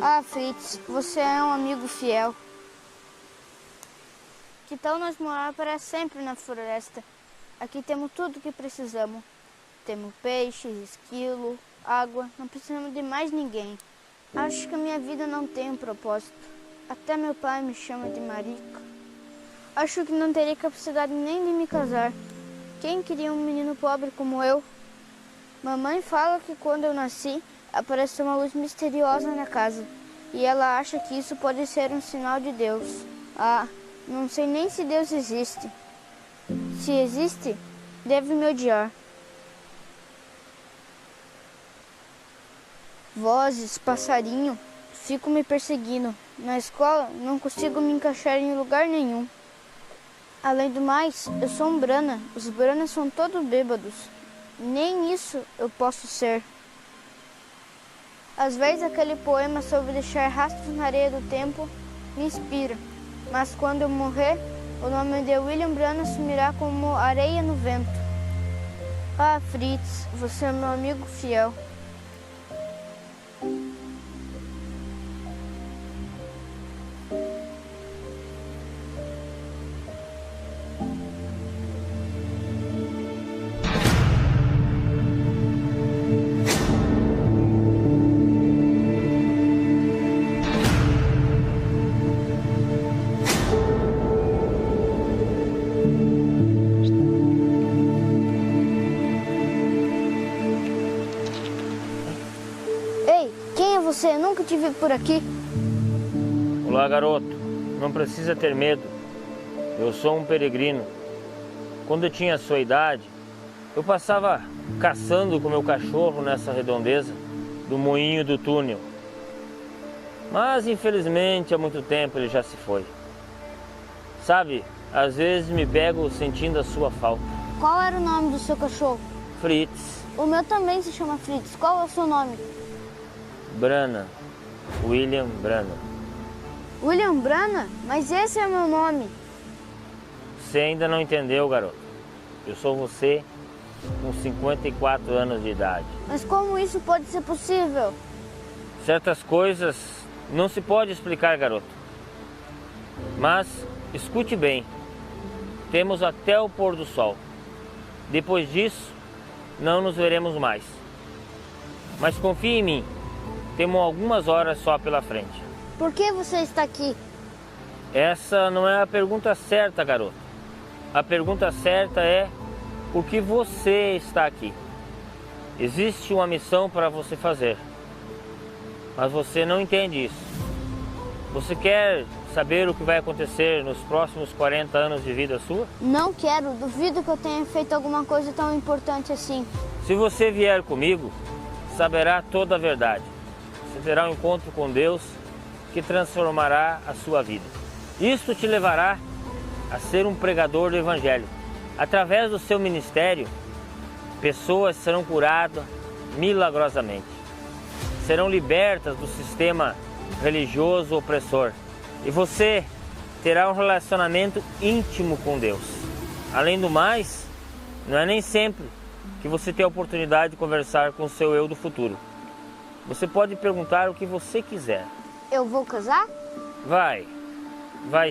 Ah, Fritz, você é um amigo fiel. Que tal nós morar para sempre na floresta? Aqui temos tudo o que precisamos. Temos peixes, esquilo, água, não precisamos de mais ninguém. Acho que a minha vida não tem um propósito. Até meu pai me chama de marica. Acho que não teria capacidade nem de me casar. Quem queria um menino pobre como eu? Mamãe fala que quando eu nasci, apareceu uma luz misteriosa na casa. E ela acha que isso pode ser um sinal de Deus. Ah, não sei nem se Deus existe. Se existe, deve me odiar. Vozes, passarinho, ficam me perseguindo. Na escola, não consigo me encaixar em lugar nenhum. Além do mais, eu sou um Brana. Os Branas são todos bêbados. Nem isso eu posso ser. Às vezes aquele poema sobre deixar rastros na areia do tempo me inspira. Mas quando eu morrer, o nome de William Brana sumirá como areia no vento. Ah, Fritz, você é meu amigo fiel. Você nunca te vi por aqui. Olá, garoto. Não precisa ter medo. Eu sou um peregrino. Quando eu tinha a sua idade, eu passava caçando com meu cachorro nessa redondeza do moinho do túnel. Mas, infelizmente, há muito tempo ele já se foi. Sabe, às vezes me pego sentindo a sua falta. Qual era o nome do seu cachorro? Fritz. O meu também se chama Fritz. Qual é o seu nome? Brana. William Brana. William Brana? Mas esse é o meu nome. Você ainda não entendeu, garoto. Eu sou você com 54 anos de idade. Mas como isso pode ser possível? Certas coisas não se pode explicar, garoto. Mas escute bem. Temos até o pôr do sol. Depois disso, não nos veremos mais. Mas confie em mim. Temos algumas horas só pela frente. Por que você está aqui? Essa não é a pergunta certa, garoto. A pergunta certa é por que você está aqui. Existe uma missão para você fazer. Mas você não entende isso. Você quer saber o que vai acontecer nos próximos 40 anos de vida sua? Não quero. Duvido que eu tenha feito alguma coisa tão importante assim. Se você vier comigo, saberá toda a verdade. Você terá um encontro com Deus que transformará a sua vida. Isto te levará a ser um pregador do Evangelho. Através do seu ministério, pessoas serão curadas milagrosamente. Serão libertas do sistema religioso opressor. E você terá um relacionamento íntimo com Deus. Além do mais, não é nem sempre que você tem a oportunidade de conversar com o seu eu do futuro. Você pode perguntar o que você quiser. Eu vou casar? Vai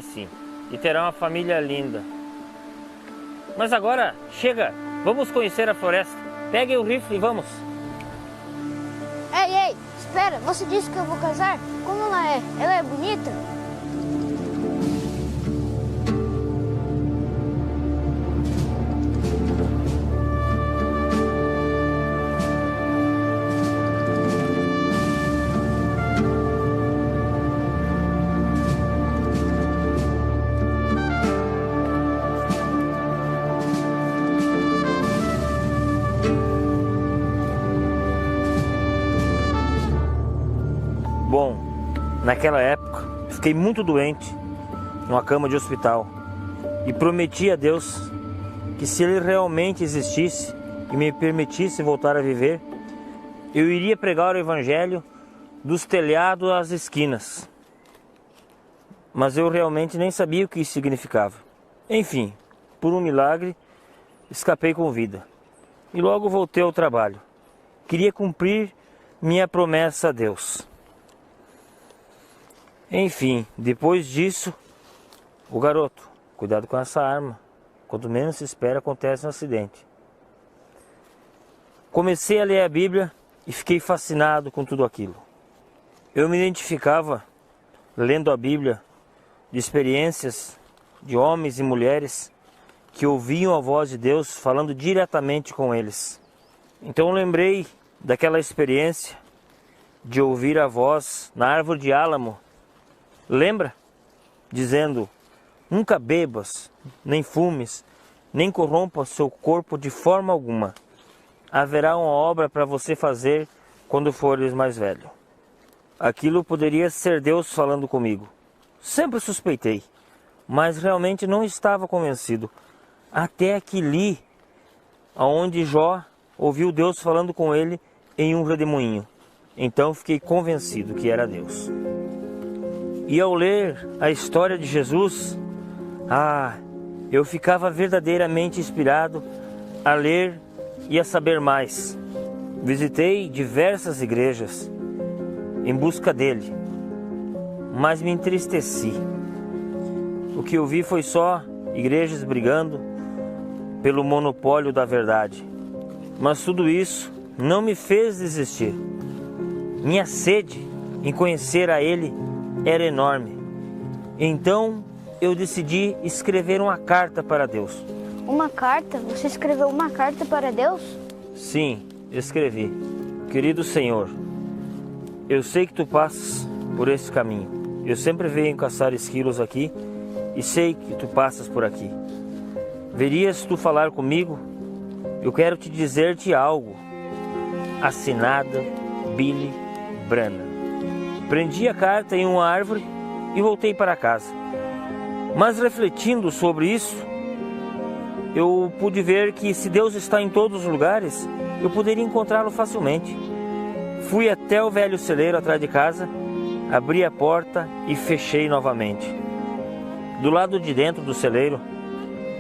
sim. E terá uma família linda. Mas agora, chega, vamos conhecer a floresta. Pegue o rifle e vamos. Ei, espera, você disse que eu vou casar? Como ela é? Ela é bonita? Bom, naquela época, fiquei muito doente, numa cama de hospital, e prometi a Deus que se Ele realmente existisse e me permitisse voltar a viver, eu iria pregar o Evangelho dos telhados às esquinas. Mas eu realmente nem sabia o que isso significava. Enfim, por um milagre, escapei com vida. E logo voltei ao trabalho. Queria cumprir minha promessa a Deus. Enfim, depois disso, o garoto, cuidado com essa arma. Quanto menos se espera, acontece um acidente. Comecei a ler a Bíblia e fiquei fascinado com tudo aquilo. Eu me identificava, lendo a Bíblia, de experiências de homens e mulheres que ouviam a voz de Deus falando diretamente com eles. Então eu lembrei daquela experiência de ouvir a voz na árvore de álamo. Lembra? Dizendo: nunca bebas, nem fumes, nem corrompa seu corpo de forma alguma. Haverá uma obra para você fazer quando fores mais velho. Aquilo poderia ser Deus falando comigo. Sempre suspeitei, mas realmente não estava convencido. Até que li aonde Jó ouviu Deus falando com ele em um redemoinho. Então fiquei convencido que era Deus. E ao ler a história de Jesus, eu ficava verdadeiramente inspirado a ler e a saber mais. Visitei diversas igrejas em busca dele, mas me entristeci. O que eu vi foi só igrejas brigando pelo monopólio da verdade. Mas tudo isso não me fez desistir. Minha sede em conhecer a ele era enorme. Então eu decidi escrever uma carta para Deus. Uma carta? Você escreveu uma carta para Deus? Sim, escrevi. Querido Senhor, eu sei que tu passas por esse caminho. Eu sempre venho caçar esquilos aqui e sei que tu passas por aqui. Verias tu falar comigo? Eu quero te dizer-te algo. Assinada Billy Branham. Prendi a carta em uma árvore e voltei para casa. Mas refletindo sobre isso, eu pude ver que se Deus está em todos os lugares, eu poderia encontrá-lo facilmente. Fui até o velho celeiro atrás de casa, abri a porta e fechei novamente. Do lado de dentro do celeiro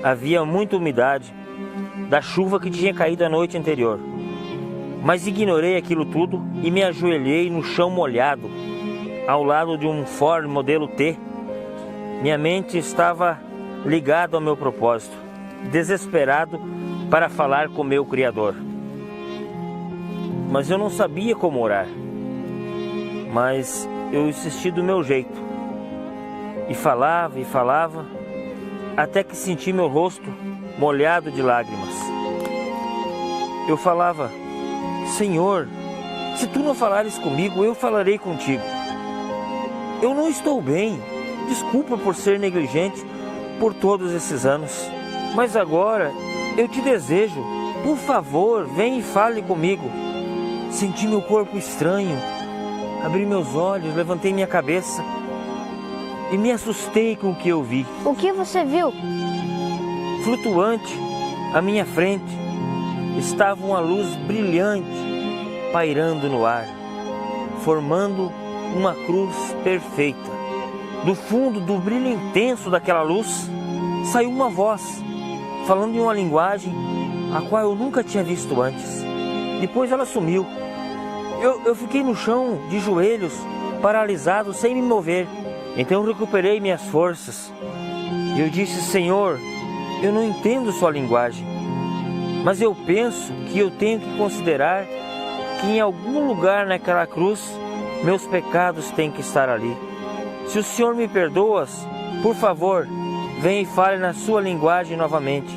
havia muita umidade da chuva que tinha caído a noite anterior. Mas ignorei aquilo tudo e me ajoelhei no chão molhado, ao lado de um Ford modelo T. Minha mente estava ligada ao meu propósito, desesperado para falar com meu Criador. Mas eu não sabia como orar. Mas eu insisti do meu jeito. E falava, até que senti meu rosto molhado de lágrimas. Eu falava: Senhor, se tu não falares comigo, eu falarei contigo. Eu não estou bem. Desculpa por ser negligente por todos esses anos. Mas agora eu te desejo, por favor, vem e fale comigo. Senti meu corpo estranho. Abri meus olhos, levantei minha cabeça e me assustei com o que eu vi. O que você viu? Flutuante à minha frente estava uma luz brilhante pairando no ar, formando uma cruz perfeita. Do fundo do brilho intenso daquela luz saiu uma voz, falando em uma linguagem a qual eu nunca tinha visto antes. Depois ela sumiu. Eu fiquei no chão, de joelhos, paralisado, sem me mover. Então eu recuperei minhas forças. E eu disse: Senhor, eu não entendo sua linguagem, mas eu penso que eu tenho que considerar que em algum lugar naquela cruz, meus pecados têm que estar ali. Se o Senhor me perdoas, por favor, venha e fale na sua linguagem novamente.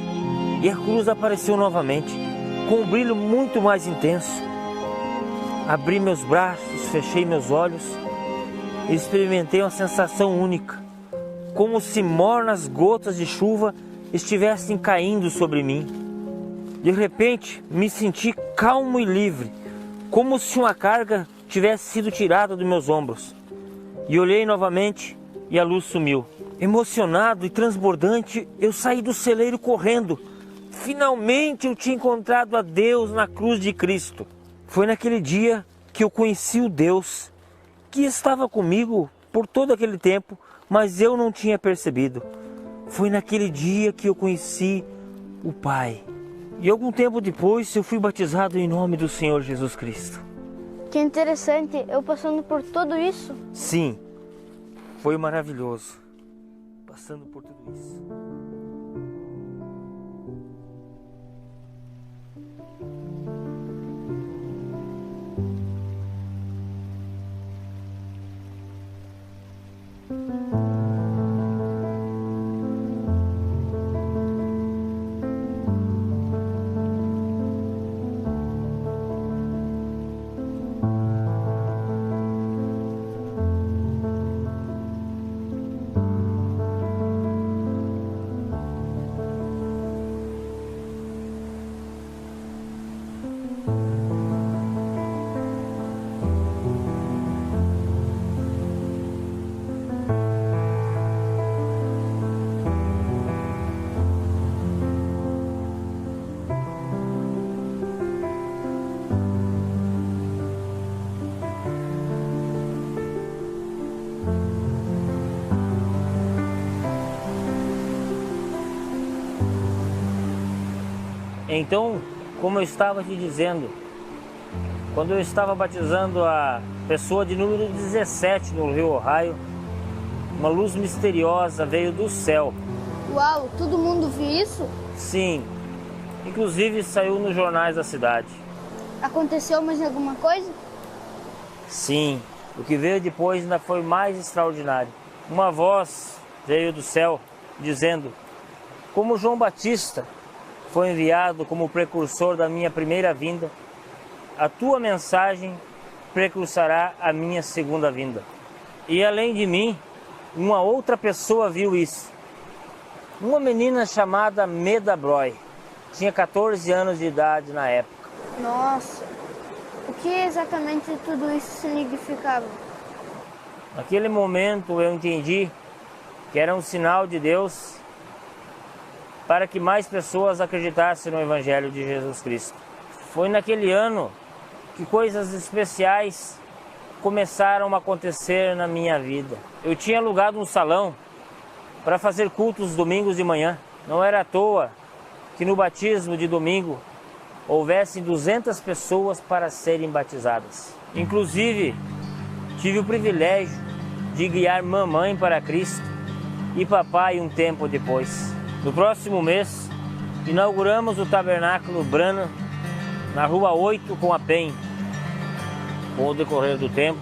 E a cruz apareceu novamente, com um brilho muito mais intenso. Abri meus braços, fechei meus olhos e experimentei uma sensação única, como se mornas gotas de chuva estivessem caindo sobre mim. De repente, me senti calmo e livre, como se uma carga tivesse sido tirada dos meus ombros. E olhei novamente e a luz sumiu. Emocionado e transbordante, eu saí do celeiro correndo. Finalmente eu tinha encontrado a Deus na cruz de Cristo. Foi naquele dia que eu conheci o Deus que estava comigo por todo aquele tempo, mas eu não tinha percebido. Foi naquele dia que eu conheci o Pai. E algum tempo depois eu fui batizado em nome do Senhor Jesus Cristo. Que interessante, eu passando por tudo isso. Sim, foi maravilhoso, passando por tudo isso. Então, como eu estava te dizendo, quando eu estava batizando a pessoa de número 17 no rio Ohio, uma luz misteriosa veio do céu. Uau, todo mundo viu isso? Sim, inclusive saiu nos jornais da cidade. Aconteceu mais alguma coisa? Sim, o que veio depois ainda foi mais extraordinário. Uma voz veio do céu dizendo: como João Batista foi enviado como precursor da minha primeira vinda, a tua mensagem precursará a minha segunda vinda. E além de mim, uma outra pessoa viu isso. Uma menina chamada Meda Broy, tinha 14 anos de idade na época. Nossa, o que exatamente tudo isso significava? Naquele momento eu entendi que era um sinal de Deus para que mais pessoas acreditassem no Evangelho de Jesus Cristo. Foi naquele ano que coisas especiais começaram a acontecer na minha vida. Eu tinha alugado um salão para fazer cultos domingos de manhã. Não era à toa que no batismo de domingo houvessem 200 pessoas para serem batizadas. Inclusive, tive o privilégio de guiar mamãe para Cristo e papai um tempo depois. No próximo mês, inauguramos o Tabernáculo Branham na Rua 8 com a PEN. Com o decorrer do tempo,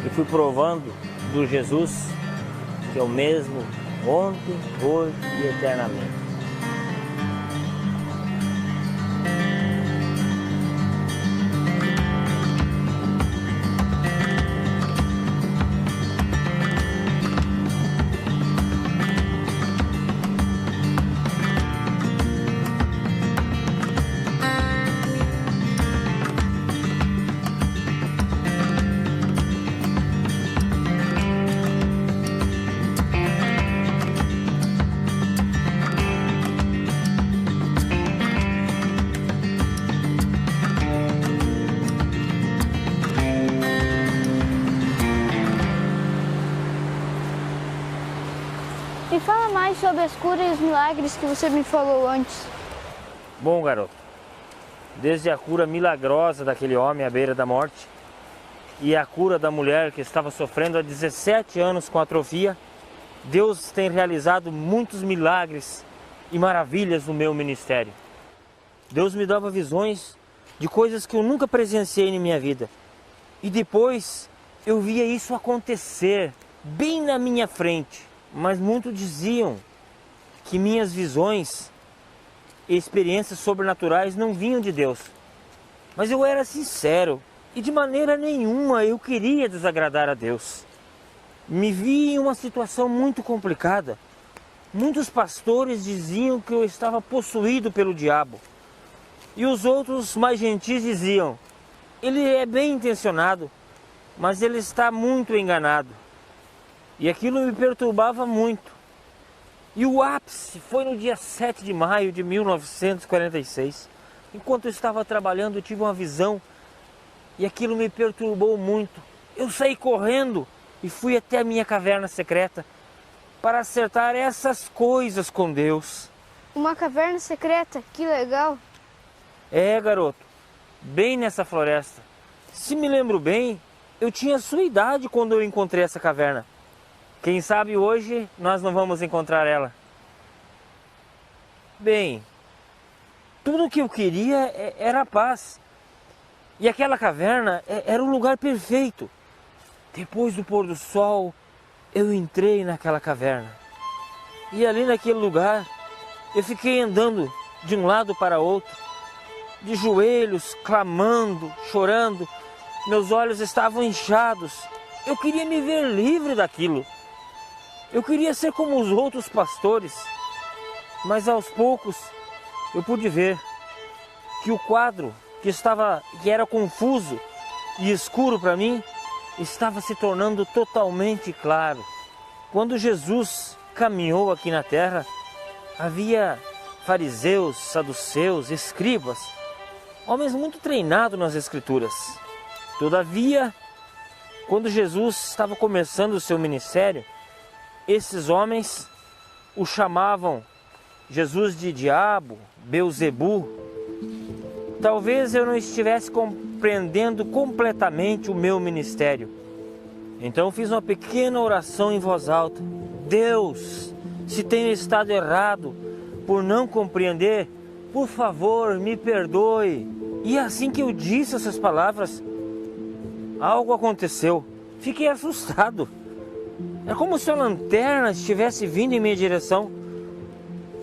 eu fui provando do Jesus que é o mesmo ontem, hoje e eternamente. Me fala mais sobre as curas e os milagres que você me falou antes. Bom, garoto, desde a cura milagrosa daquele homem à beira da morte e a cura da mulher que estava sofrendo há 17 anos com atrofia, Deus tem realizado muitos milagres e maravilhas no meu ministério. Deus me dava visões de coisas que eu nunca presenciei em minha vida. E depois eu via isso acontecer bem na minha frente. Mas muitos diziam que minhas visões e experiências sobrenaturais não vinham de Deus. Mas eu era sincero e de maneira nenhuma eu queria desagradar a Deus. Me vi em uma situação muito complicada. Muitos pastores diziam que eu estava possuído pelo diabo. E os outros mais gentis diziam: ele é bem intencionado, mas ele está muito enganado. E aquilo me perturbava muito. E o ápice foi no dia 7 de maio de 1946. Enquanto eu estava trabalhando, eu tive uma visão e aquilo me perturbou muito. Eu saí correndo e fui até a minha caverna secreta para acertar essas coisas com Deus. Uma caverna secreta? Que legal! É, garoto, bem nessa floresta. Se me lembro bem, eu tinha a sua idade quando eu encontrei essa caverna. Quem sabe hoje nós não vamos encontrar ela. Bem, tudo o que eu queria era a paz. E aquela caverna era o lugar perfeito. Depois do pôr do sol, eu entrei naquela caverna. E ali naquele lugar, eu fiquei andando de um lado para outro, de joelhos, clamando, chorando. Meus olhos estavam inchados. Eu queria me ver livre daquilo. Eu queria ser como os outros pastores. Mas aos poucos, eu pude ver que o quadro que era confuso e escuro para mim, estava se tornando totalmente claro. Quando Jesus caminhou aqui na terra, havia fariseus, saduceus, escribas, homens muito treinados nas escrituras. Todavia, quando Jesus estava começando o seu ministério, esses homens o chamavam Jesus de diabo, Beuzebu. Talvez eu não estivesse compreendendo completamente o meu ministério. Então fiz uma pequena oração em voz alta. Deus, se tenho estado errado por não compreender, por favor, me perdoe. E assim que eu disse essas palavras, algo aconteceu. Fiquei assustado. É como se a lanterna estivesse vindo em minha direção,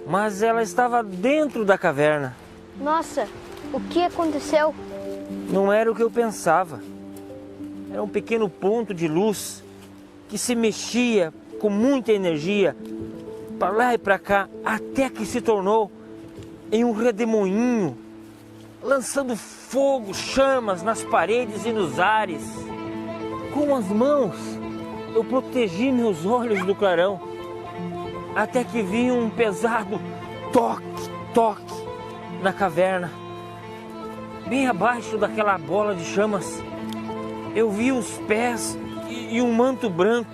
mas ela estava dentro da caverna. Nossa, o que aconteceu? Não era o que eu pensava. Era um pequeno ponto de luz que se mexia com muita energia para lá e para cá, até que se tornou em um redemoinho, lançando fogo, chamas nas paredes e nos ares. Com as mãos eu protegi meus olhos do clarão, até que vi um pesado toque na caverna. Bem abaixo daquela bola de chamas, eu vi os pés e um manto branco,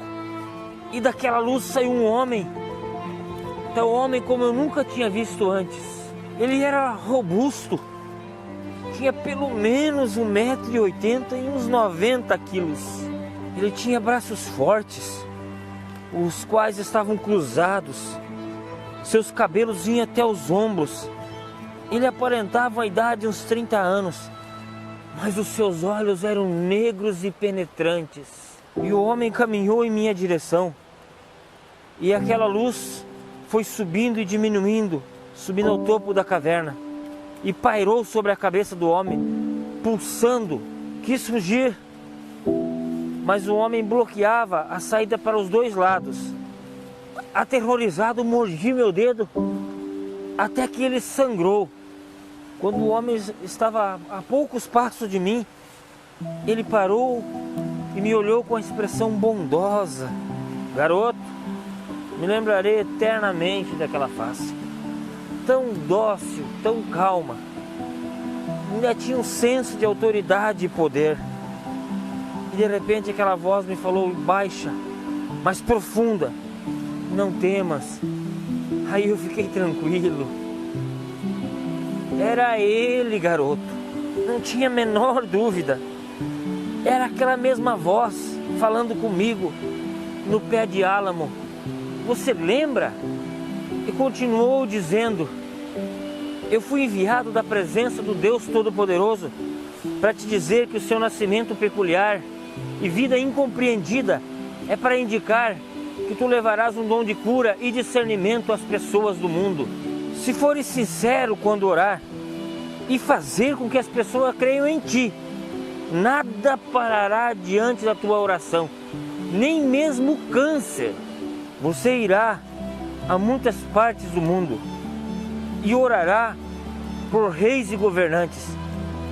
e daquela luz saiu um homem, tal homem como eu nunca tinha visto antes. Ele era robusto, tinha pelo menos 1,80 m e uns 90 quilos. Ele tinha braços fortes, os quais estavam cruzados, seus cabelos vinham até os ombros. Ele aparentava a idade de uns 30 anos, mas os seus olhos eram negros e penetrantes. E o homem caminhou em minha direção, e aquela luz foi subindo e diminuindo, subindo ao topo da caverna, e pairou sobre a cabeça do homem, pulsando. Quis fugir, mas o homem bloqueava a saída para os dois lados. Aterrorizado, mordi meu dedo, até que ele sangrou. Quando o homem estava a poucos passos de mim, ele parou e me olhou com a expressão bondosa. Garoto, me lembrarei eternamente daquela face. Tão dócil, tão calma. Ainda tinha um senso de autoridade e poder. E de repente aquela voz me falou baixa, mas profunda: não temas. Aí eu fiquei tranquilo. Era ele, garoto. Não tinha a menor dúvida. Era aquela mesma voz falando comigo no pé de álamo. Você lembra? E continuou dizendo: eu fui enviado da presença do Deus Todo-Poderoso para te dizer que o seu nascimento peculiar e vida incompreendida é para indicar que tu levarás um dom de cura e discernimento às pessoas do mundo. Se fores sincero quando orar e fazer com que as pessoas creiam em ti, nada parará diante da tua oração, nem mesmo o câncer. Você irá a muitas partes do mundo e orará por reis e governantes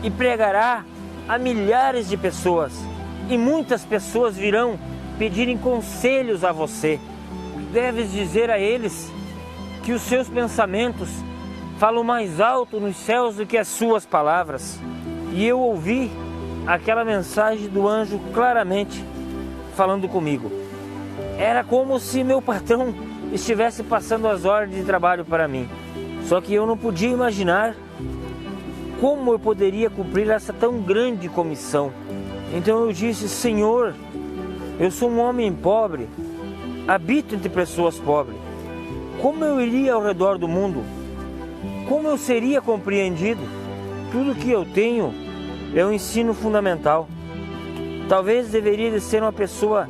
e pregará a milhares de pessoas, e muitas pessoas virão pedirem conselhos a você. Deves dizer a eles que os seus pensamentos falam mais alto nos céus do que as suas palavras. E eu ouvi aquela mensagem do anjo claramente falando comigo. Era como se meu patrão estivesse passando as ordens de trabalho para mim. Só que eu não podia imaginar como eu poderia cumprir essa tão grande comissão. Então eu disse: Senhor, eu sou um homem pobre, habito entre pessoas pobres. Como eu iria ao redor do mundo? Como eu seria compreendido? Tudo que eu tenho é um ensino fundamental. Talvez deveria de ser uma pessoa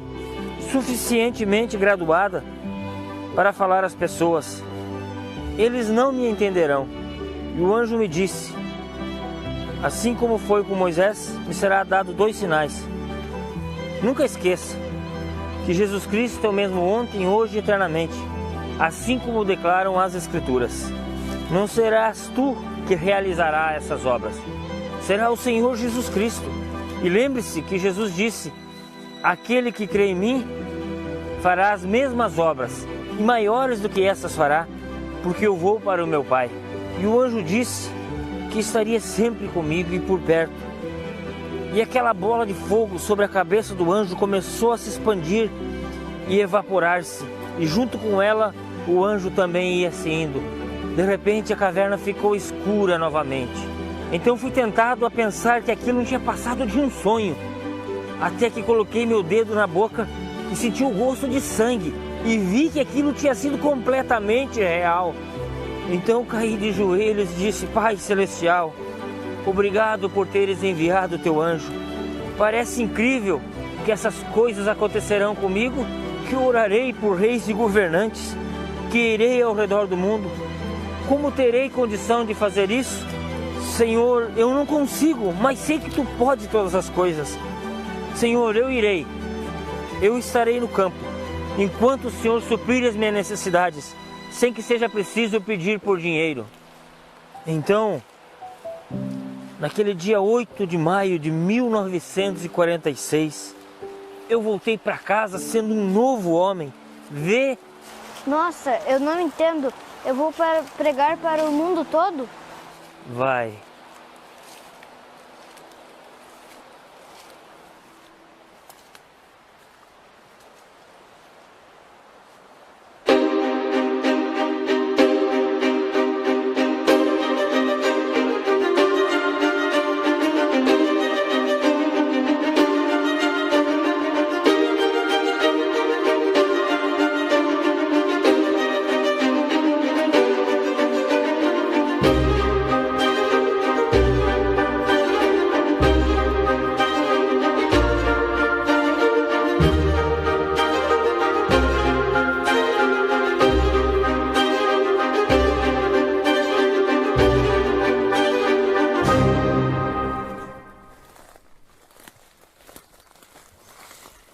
suficientemente graduada para falar às pessoas. Eles não me entenderão. E o anjo me disse: assim como foi com Moisés, me será dado 2 sinais. Nunca esqueça que Jesus Cristo é o mesmo ontem, hoje e eternamente, assim como declaram as Escrituras. Não serás tu que realizará essas obras, será o Senhor Jesus Cristo. E lembre-se que Jesus disse: aquele que crê em mim fará as mesmas obras, e maiores do que essas fará, porque eu vou para o meu Pai. E o anjo disse que estaria sempre comigo e por perto. E aquela bola de fogo sobre a cabeça do anjo começou a se expandir e evaporar-se, e junto com ela o anjo também ia se indo. De repente a caverna ficou escura novamente. Então fui tentado a pensar que aquilo não tinha passado de um sonho, até que coloquei meu dedo na boca e senti o gosto de sangue, e vi que aquilo tinha sido completamente real. Então caí de joelhos e disse: Pai Celestial, obrigado por teres enviado o teu anjo. Parece incrível que essas coisas acontecerão comigo, que orarei por reis e governantes, que irei ao redor do mundo. Como terei condição de fazer isso? Senhor, eu não consigo, mas sei que tu podes todas as coisas. Senhor, eu irei. Eu estarei no campo, enquanto o Senhor suprir as minhas necessidades, sem que seja preciso pedir por dinheiro. Então, naquele dia 8 de maio de 1946, eu voltei para casa sendo um novo homem. Nossa, eu não entendo. Eu vou pregar para o mundo todo? Vai.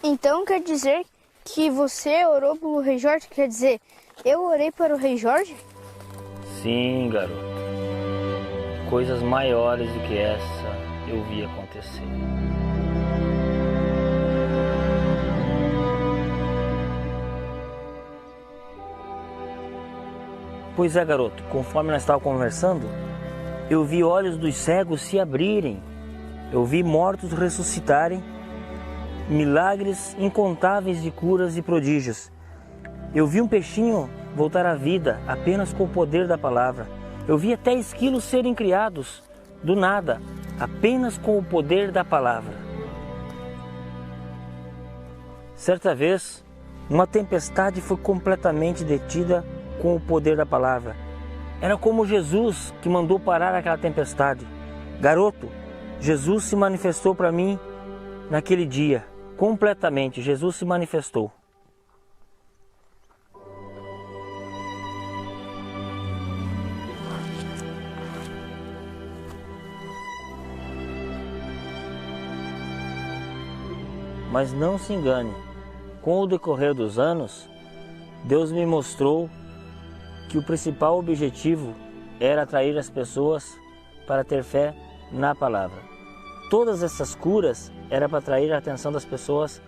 Então quer dizer que você orou pelo Rei Jorge? Quer dizer, eu orei para o Rei Jorge? Sim, garoto. Coisas maiores do que essa eu vi acontecer. Pois é, garoto, conforme nós estávamos conversando, eu vi olhos dos cegos se abrirem, eu vi mortos ressuscitarem, milagres incontáveis de curas e prodígios. Eu vi um peixinho voltar à vida apenas com o poder da palavra. Eu vi até esquilos serem criados do nada, apenas com o poder da palavra. Certa vez, uma tempestade foi completamente detida com o poder da palavra. Era como Jesus que mandou parar aquela tempestade. Garoto, Jesus se manifestou para mim naquele dia. Completamente, Jesus se manifestou. Mas não se engane, com o decorrer dos anos, Deus me mostrou que o principal objetivo era atrair as pessoas para ter fé na palavra. Todas essas curas eram para atrair a atenção das pessoas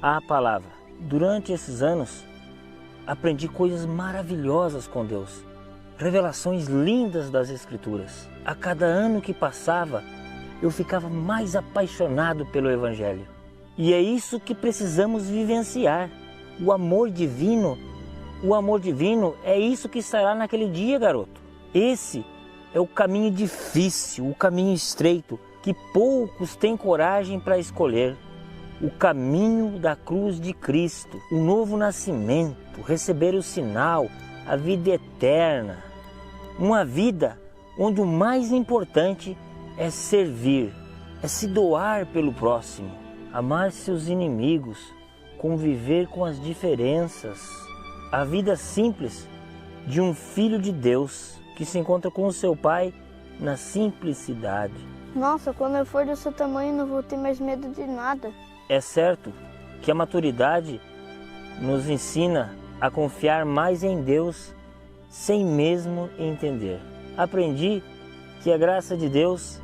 à palavra. Durante esses anos, aprendi coisas maravilhosas com Deus, revelações lindas das Escrituras. A cada ano que passava, eu ficava mais apaixonado pelo Evangelho. E é isso que precisamos vivenciar, o amor divino. O amor divino é isso que estará naquele dia, garoto. Esse é o caminho difícil, o caminho estreito, que poucos têm coragem para escolher. o caminho da cruz de Cristo, o novo nascimento, receber o sinal, a vida eterna. Uma vida onde o mais importante é servir, é se doar pelo próximo, amar seus inimigos, conviver com as diferenças. A vida simples de um filho de Deus que se encontra com o seu pai na simplicidade. Nossa, quando eu for desse tamanho não vou ter mais medo de nada. É certo que a maturidade nos ensina a confiar mais em Deus sem mesmo entender. Aprendi que a graça de Deus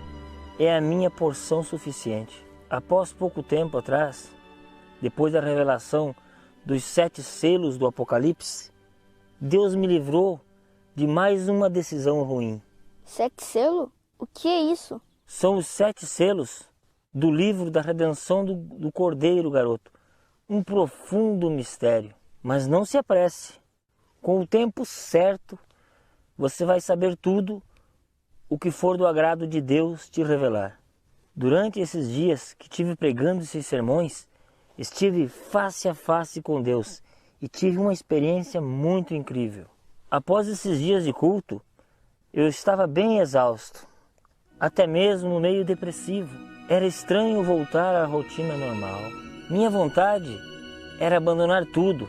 é a minha porção suficiente. Após pouco tempo atrás, depois da revelação dos 7 selos do Apocalipse, Deus me livrou de mais uma decisão ruim. 7 selos? O que é isso? São os 7 selos do livro da redenção do Cordeiro, garoto. Um profundo mistério. Mas não se apresse. Com o tempo certo, você vai saber tudo o que for do agrado de Deus te revelar. Durante esses dias que tive pregando esses sermões, estive face a face com Deus e tive uma experiência muito incrível. Após esses dias de culto, eu estava bem exausto, até mesmo meio depressivo. Era estranho voltar à rotina normal. Minha vontade era abandonar tudo,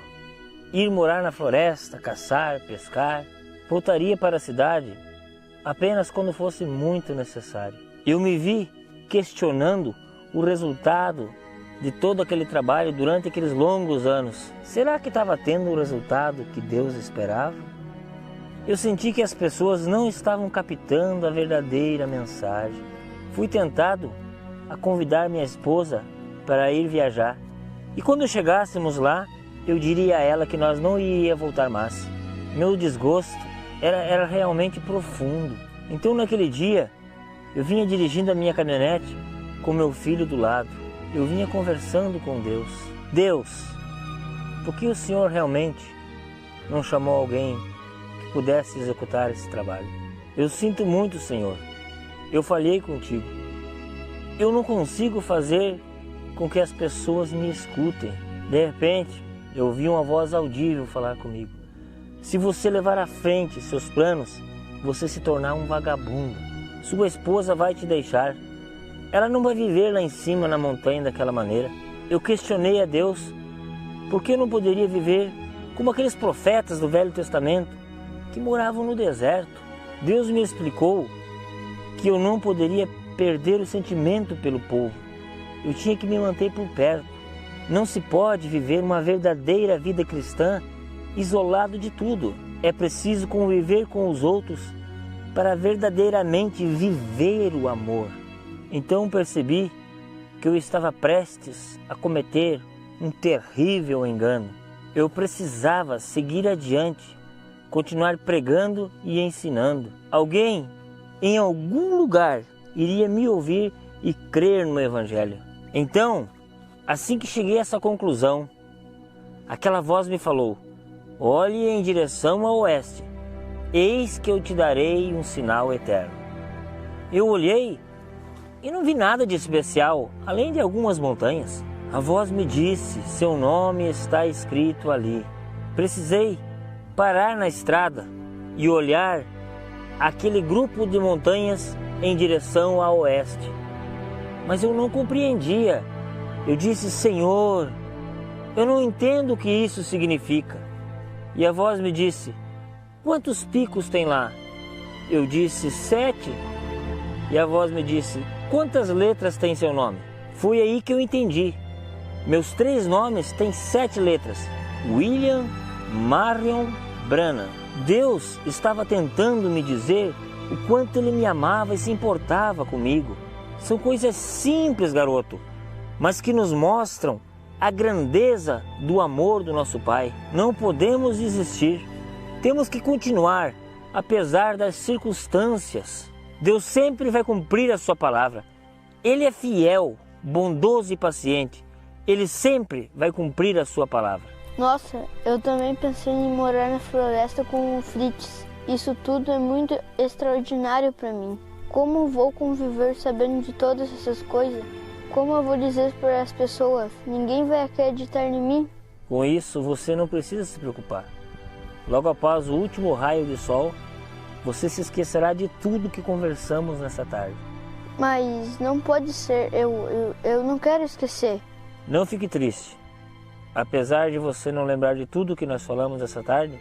ir morar na floresta, caçar, pescar. Voltaria para a cidade apenas quando fosse muito necessário. Eu me vi questionando o resultado de todo aquele trabalho durante aqueles longos anos. Será que estava tendo o resultado que Deus esperava? Eu senti que as pessoas não estavam captando a verdadeira mensagem. Fui tentado a convidar minha esposa para ir viajar. E quando chegássemos lá, eu diria a ela que nós não iríamos voltar mais. Meu desgosto era realmente profundo. Então naquele dia, eu vinha dirigindo a minha caminhonete com meu filho do lado. Eu vinha conversando com Deus. Deus, por que o Senhor realmente não chamou alguém que pudesse executar esse trabalho? Eu sinto muito, Senhor. Eu falhei contigo. Eu não consigo fazer com que as pessoas me escutem. De repente, eu ouvi uma voz audível falar comigo. Se você levar à frente seus planos, você se tornar um vagabundo. Sua esposa vai te deixar. Ela não vai viver lá em cima na montanha daquela maneira. Eu questionei a Deus por que eu não poderia viver como aqueles profetas do Velho Testamento que moravam no deserto. Deus me explicou que eu não poderia perder o sentimento pelo povo. Eu tinha que me manter por perto. Não se pode viver uma verdadeira vida cristã isolado de tudo. É preciso conviver com os outros para verdadeiramente viver o amor. Então percebi que eu estava prestes a cometer um terrível engano. Eu precisava seguir adiante, continuar pregando e ensinando. Alguém, em algum lugar, iria me ouvir e crer no Evangelho. Então, assim que cheguei a essa conclusão, aquela voz me falou: olhe em direção ao oeste, eis que eu te darei um sinal eterno. Eu olhei e não vi nada de especial, além de algumas montanhas. A voz me disse: seu nome está escrito ali. Precisei parar na estrada e olhar aquele grupo de montanhas em direção ao oeste. Mas eu não compreendia. Eu disse: Senhor, eu não entendo o que isso significa. E a voz me disse: quantos picos tem lá? Eu disse: 7. E a voz me disse: quantas letras tem seu nome? Foi aí que eu entendi. Meus 3 nomes têm 7 letras: William Marion Branham. Deus estava tentando me dizer o quanto Ele me amava e se importava comigo. São coisas simples, garoto, mas que nos mostram a grandeza do amor do nosso Pai. Não podemos desistir. Temos que continuar, apesar das circunstâncias. Deus sempre vai cumprir a sua palavra. Ele é fiel, bondoso e paciente. Ele sempre vai cumprir a sua palavra. Nossa, eu também pensei em morar na floresta com o Fritz. Isso tudo é muito extraordinário para mim. Como vou conviver sabendo de todas essas coisas? como eu vou dizer para as pessoas? Ninguém vai acreditar em mim? Com isso, você não precisa se preocupar. Logo após o último raio de sol, você se esquecerá de tudo que conversamos nessa tarde. Mas não pode ser, eu não quero esquecer. Não fique triste. Apesar de você não lembrar de tudo que nós falamos essa tarde,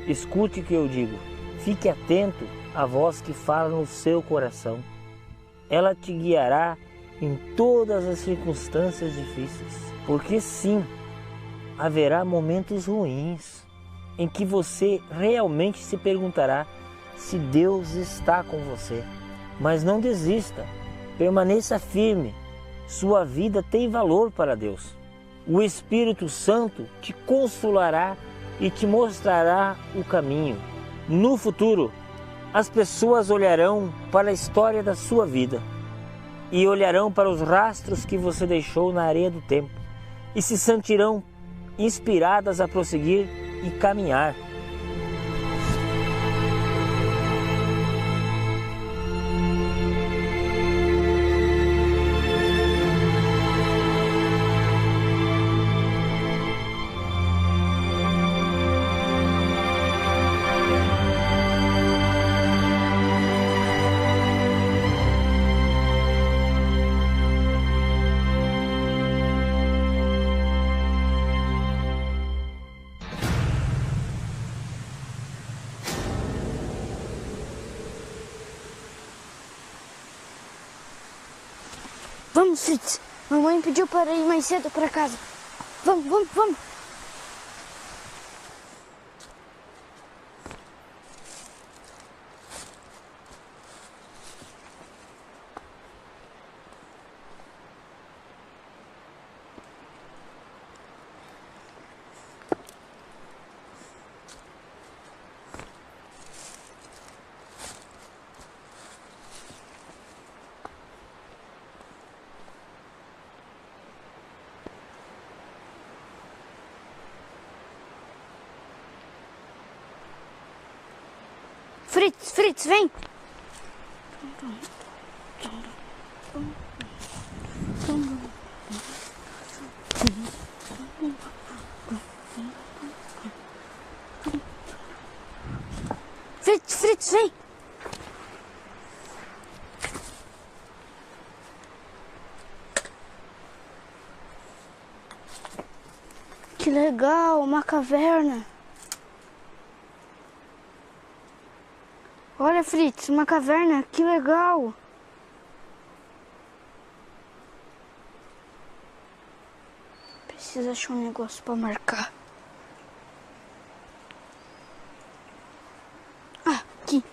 escute o que eu digo. Fique atento à voz que fala no seu coração. Ela te guiará em todas as circunstâncias difíceis. Porque sim, haverá momentos ruins em que você realmente se perguntará se Deus está com você. Mas não desista, permaneça firme. Sua vida tem valor para Deus. O Espírito Santo te consolará e te mostrará o caminho. No futuro, as pessoas olharão para a história da sua vida e olharão para os rastros que você deixou na areia do tempo e se sentirão inspiradas a prosseguir e caminhar. Vamos, Fritz. Mamãe pediu para ir mais cedo para casa. Vamos, vamos, vamos. Fritz, Fritz, vem! Fritz, Fritz, vem! Que legal, uma caverna! Olha, Fritz, uma caverna, que legal! Preciso achar um negócio para marcar. Ah, aqui.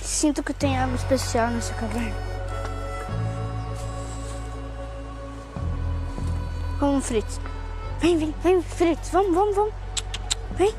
Sinto que tem algo especial nessa caverna. Vamos, Fritz. Vem, vem, vem, Fritz. Vamos, vamos, vamos. Vem.